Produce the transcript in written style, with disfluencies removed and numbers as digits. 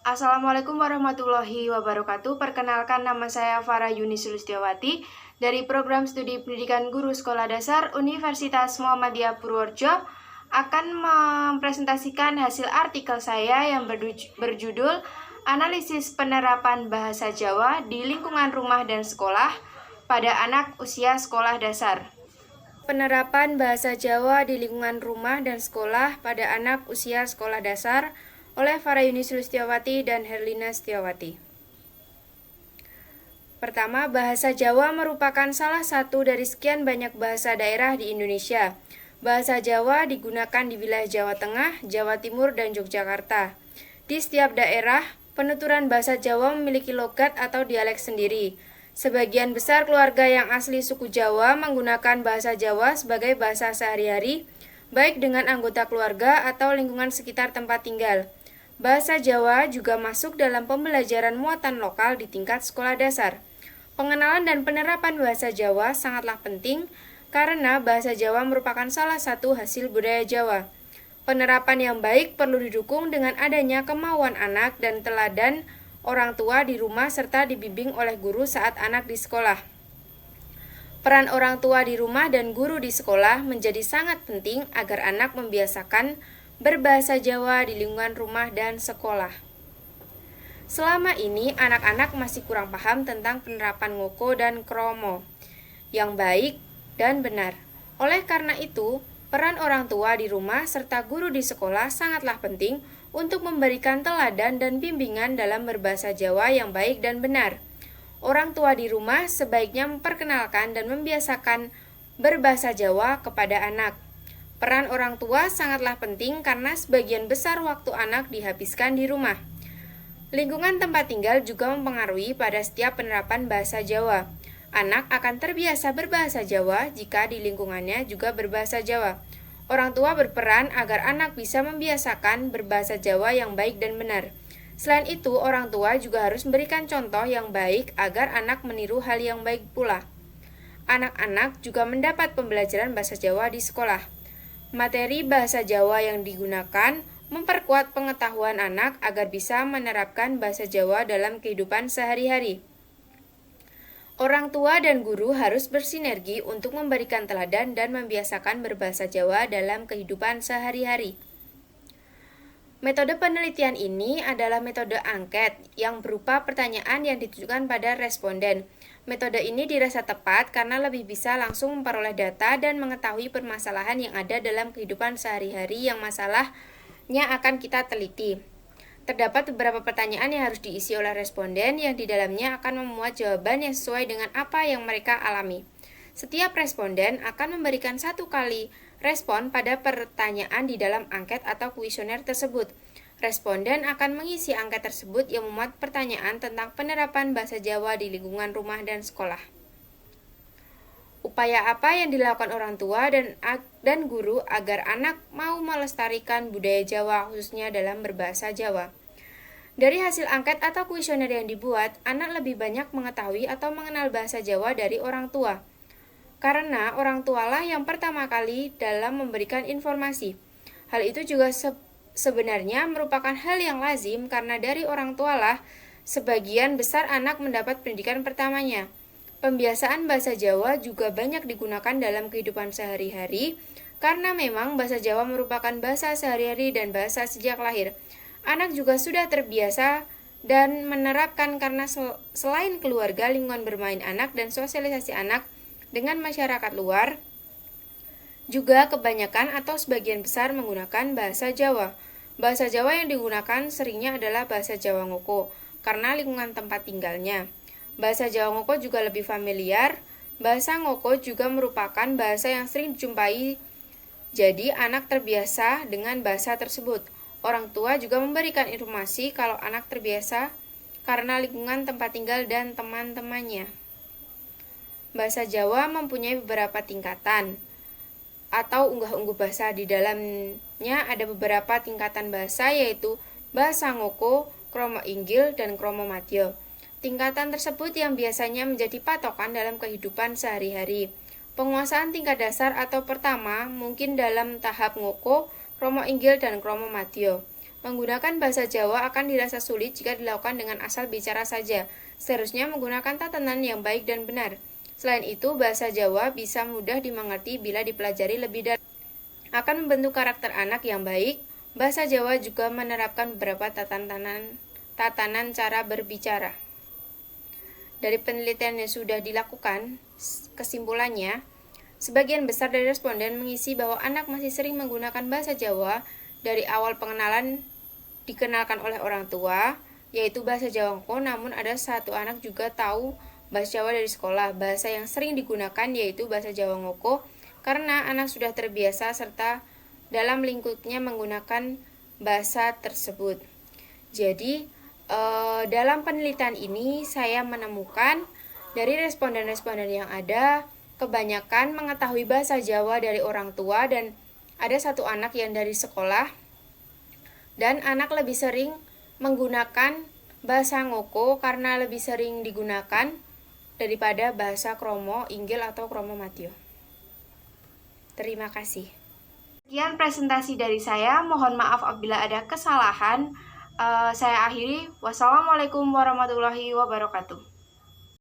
Assalamualaikum warahmatullahi wabarakatuh. Perkenalkan, nama saya Farah Yuni Sulistiawati dari Program Studi Pendidikan Guru Sekolah Dasar Universitas Muhammadiyah Purworejo akan mempresentasikan hasil artikel saya yang berjudul Analisis Penerapan Bahasa Jawa di Lingkungan Rumah dan Sekolah pada Anak Usia Sekolah Dasar. Penerapan Bahasa Jawa di Lingkungan Rumah dan Sekolah pada Anak Usia Sekolah Dasar oleh Farah Yuni Sulistiawati dan Herlina Setiawati. Pertama, bahasa Jawa merupakan salah satu dari sekian banyak bahasa daerah di Indonesia. Bahasa Jawa digunakan di wilayah Jawa Tengah, Jawa Timur, dan Yogyakarta. Di setiap daerah, penuturan bahasa Jawa memiliki logat atau dialek sendiri. Sebagian besar keluarga yang asli suku Jawa menggunakan bahasa Jawa sebagai bahasa sehari-hari, baik dengan anggota keluarga atau lingkungan sekitar tempat tinggal. Bahasa Jawa juga masuk dalam pembelajaran muatan lokal di tingkat sekolah dasar. Pengenalan dan penerapan bahasa Jawa sangatlah penting karena bahasa Jawa merupakan salah satu hasil budaya Jawa. Penerapan yang baik perlu didukung dengan adanya kemauan anak dan teladan orang tua di rumah serta dibimbing oleh guru saat anak di sekolah. Peran orang tua di rumah dan guru di sekolah menjadi sangat penting agar anak membiasakan berbahasa Jawa di lingkungan rumah dan sekolah. Selama ini, anak-anak masih kurang paham tentang penerapan ngoko dan kromo yang baik dan benar. Oleh karena itu, peran orang tua di rumah serta guru di sekolah sangatlah penting untuk memberikan teladan dan bimbingan dalam berbahasa Jawa yang baik dan benar. Orang tua di rumah sebaiknya memperkenalkan dan membiasakan berbahasa Jawa kepada anak. Peran orang tua sangatlah penting karena sebagian besar waktu anak dihabiskan di rumah. Lingkungan tempat tinggal juga mempengaruhi pada setiap penerapan bahasa Jawa. Anak akan terbiasa berbahasa Jawa jika di lingkungannya juga berbahasa Jawa. Orang tua berperan agar anak bisa membiasakan berbahasa Jawa yang baik dan benar. Selain itu, orang tua juga harus memberikan contoh yang baik agar anak meniru hal yang baik pula. Anak-anak juga mendapat pembelajaran bahasa Jawa di sekolah. Materi bahasa Jawa yang digunakan memperkuat pengetahuan anak agar bisa menerapkan bahasa Jawa dalam kehidupan sehari-hari. Orang tua dan guru harus bersinergi untuk memberikan teladan dan membiasakan berbahasa Jawa dalam kehidupan sehari-hari. Metode penelitian ini adalah metode angket yang berupa pertanyaan yang ditujukan pada responden. Metode ini dirasa tepat karena lebih bisa langsung memperoleh data dan mengetahui permasalahan yang ada dalam kehidupan sehari-hari yang masalahnya akan kita teliti. Terdapat beberapa pertanyaan yang harus diisi oleh responden yang di dalamnya akan memuat jawaban yang sesuai dengan apa yang mereka alami. Setiap responden akan memberikan 1 kali respon pada pertanyaan di dalam angket atau kuesioner tersebut. Responden akan mengisi angket tersebut yang memuat pertanyaan tentang penerapan bahasa Jawa di lingkungan rumah dan sekolah. Upaya apa yang dilakukan orang tua dan guru agar anak mau melestarikan budaya Jawa khususnya dalam berbahasa Jawa? Dari hasil angket atau kuesioner yang dibuat, anak lebih banyak mengetahui atau mengenal bahasa Jawa dari orang tua. Karena orang tualah yang pertama kali dalam memberikan informasi. Hal itu juga sebenarnya merupakan hal yang lazim karena dari orang tualah sebagian besar anak mendapat pendidikan pertamanya. Pembiasaan bahasa Jawa juga banyak digunakan dalam kehidupan sehari-hari karena memang bahasa Jawa merupakan bahasa sehari-hari dan bahasa sejak lahir. Anak juga sudah terbiasa dan menerapkan karena selain keluarga, lingkungan bermain anak dan sosialisasi anak dengan masyarakat luar juga kebanyakan atau sebagian besar menggunakan bahasa Jawa. Bahasa Jawa yang digunakan seringnya adalah bahasa Jawa Ngoko karena lingkungan tempat tinggalnya. Bahasa Jawa Ngoko juga lebih familiar. Bahasa Ngoko juga merupakan bahasa yang sering dijumpai, jadi anak terbiasa dengan bahasa tersebut. Orang tua juga memberikan informasi kalau anak terbiasa karena lingkungan tempat tinggal dan teman-temannya. Bahasa Jawa mempunyai beberapa tingkatan atau unggah-ungguh bahasa. Di dalamnya ada beberapa tingkatan bahasa yaitu bahasa Ngoko, Kromo Inggil, dan Kromo Madya. Tingkatan tersebut yang biasanya menjadi patokan dalam kehidupan sehari-hari. Penguasaan tingkat dasar atau pertama mungkin dalam tahap Ngoko, Kromo Inggil, dan Kromo Madya. Menggunakan bahasa Jawa akan dirasa sulit jika dilakukan dengan asal bicara saja. Seharusnya menggunakan tatanan yang baik dan benar. Selain itu, bahasa Jawa bisa mudah dimengerti bila dipelajari lebih dalam. Akan membentuk karakter anak yang baik. Bahasa Jawa juga menerapkan beberapa tatanan cara berbicara. Dari penelitian yang sudah dilakukan, kesimpulannya, sebagian besar dari responden mengisi bahwa anak masih sering menggunakan bahasa Jawa dari awal pengenalan dikenalkan oleh orang tua, yaitu bahasa Jawa Ngoko, namun ada satu anak juga tahu bahasa Jawa dari sekolah. Bahasa yang sering digunakan yaitu bahasa Jawa Ngoko, karena anak sudah terbiasa serta dalam lingkupnya menggunakan bahasa tersebut. Jadi, dalam penelitian ini saya menemukan dari responden-responden yang ada, kebanyakan mengetahui bahasa Jawa dari orang tua dan ada satu anak yang dari sekolah, dan anak lebih sering menggunakan bahasa Ngoko karena lebih sering digunakan daripada bahasa Kromo Inggil atau Kromo Matio. Terima kasih. Sekian presentasi dari saya, mohon maaf apabila ada kesalahan. Saya akhiri. Wassalamualaikum warahmatullahi wabarakatuh.